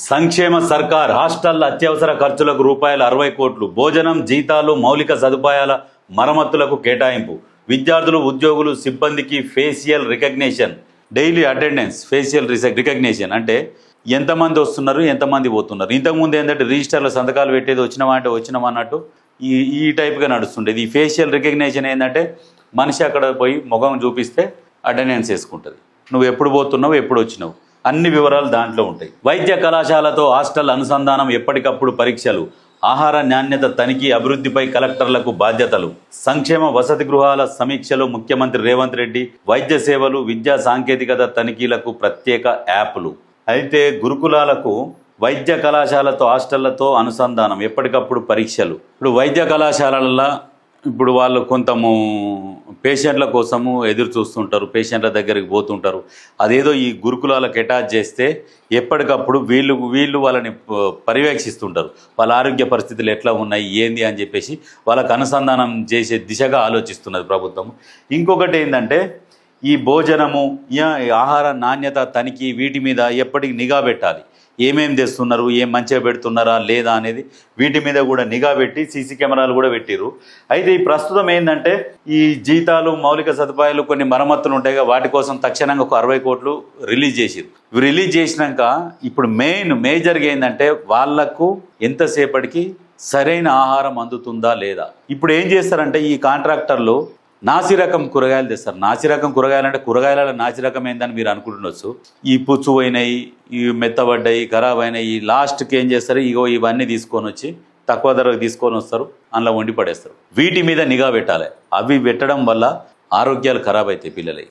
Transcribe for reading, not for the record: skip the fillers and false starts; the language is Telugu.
సంక్షేమ సర్కార్ హాస్టళ్ల అత్యవసర ఖర్చులకు రూపాయలు 60 కోట్లు, భోజనం, జీతాలు, మౌలిక సదుపాయాల మరమ్మతులకు కేటాయింపు, విద్యార్థులు, ఉద్యోగులు, సిబ్బందికి facial recognition, daily attendance, facial recognition అంటే ఎంతమంది వస్తున్నారు, ఎంతమంది పోతున్నారు. ఇంతకుముందు ఏంటంటే రిజిస్టర్లో సంతకాలు పెట్టేది వచ్చినవా అంటే వచ్చినవా అన్నట్టు ఈ టైప్గా నడుస్తుండేది. ఈ ఫేషియల్ రికగ్నిషన్ ఏంటంటే మనిషి అక్కడ పోయి ముఖం చూపిస్తే అటెండెన్స్ వేసుకుంటుంది, నువ్వు ఎప్పుడు పోతున్నావు, ఎప్పుడు వచ్చినావు, అన్ని వివరాలు దాంట్లో ఉంటాయి. వైద్య కళాశాలతో హాస్టల్ అనుసంధానం, ఎప్పటికప్పుడు పరీక్షలు, ఆహార నాణ్యత తనిఖీ, అభివృద్ధిపై కలెక్టర్లకు బాధ్యతలు, సంక్షేమ వసతి గృహాల సమీక్షలో ముఖ్యమంత్రి రేవంత్ రెడ్డి, వైద్య సేవలు, విద్యా సాంకేతికత తనిఖీలకు ప్రత్యేక యాప్లు. అయితే గురుకులాలకు వైద్య కళాశాలతో హాస్టళ్లతో అనుసంధానం, ఎప్పటికప్పుడు పరీక్షలు. ఇప్పుడు వైద్య కళాశాలల్లో ఇప్పుడు వాళ్ళు కొంతము పేషెంట్ల కోసము ఎదురు చూస్తుంటారు, పేషెంట్ల దగ్గరికి పోతుంటారు. అదేదో ఈ గురుకులాలకు అటాచ్ చేస్తే ఎప్పటికప్పుడు వీళ్ళు వాళ్ళని పర్యవేక్షిస్తుంటారు, వాళ్ళ ఆరోగ్య పరిస్థితులు ఎట్లా ఉన్నాయి, ఏంది అని చెప్పేసి వాళ్ళకు అనుసంధానం చేసే దిశగా ఆలోచిస్తున్నది ప్రభుత్వం. ఇంకొకటి ఏంటంటే ఈ భోజనము, ఆహార నాణ్యత తనిఖీ, వీటి మీద ఎప్పటికి నిఘా పెట్టాలి. ఏమేమి తెస్తున్నారు, ఏం మంచిగా పెడుతున్నారా లేదా అనేది వీటి మీద కూడా నిఘా పెట్టి సీసీ కెమెరాలు కూడా పెట్టిరు. అయితే ఈ ప్రస్తుతం ఏంటంటే ఈ జీతాలు, మౌలిక సదుపాయాలు, కొన్ని మరమ్మతులు ఉంటాయి, వాటి కోసం తక్షణంగా ఒక 60 కోట్లు రిలీజ్ చేసిరు. రిలీజ్ చేసినాక ఇప్పుడు మేజర్గా ఏంటంటే వాళ్లకు ఎంతసేపటికి సరైన ఆహారం అందుతుందా లేదా. ఇప్పుడు ఏం చేస్తారంటే ఈ కాంట్రాక్టర్లు నాసిరకం కూరగాయలు తెస్తారు. నాసిరకం కూరగాయలు అంటే కూరగాయల నాసిరకం ఏందని మీరు అనుకుంటుండొచ్చు. ఈ పుచ్చు అయినాయి, ఈ మెత్తబడ్డాయి, ఖరాబ్ అయినాయి, లాస్ట్కి ఏం చేస్తారు, ఇవన్నీ తీసుకొని వచ్చి తక్కువ ధరకు తీసుకొని వస్తారు, అందులో వండి పడేస్తారు. వీటి మీద నిఘా పెట్టాలి. అవి పెట్టడం వల్ల ఆరోగ్యాలు ఖరాబ్ అవుతాయి పిల్లలకి.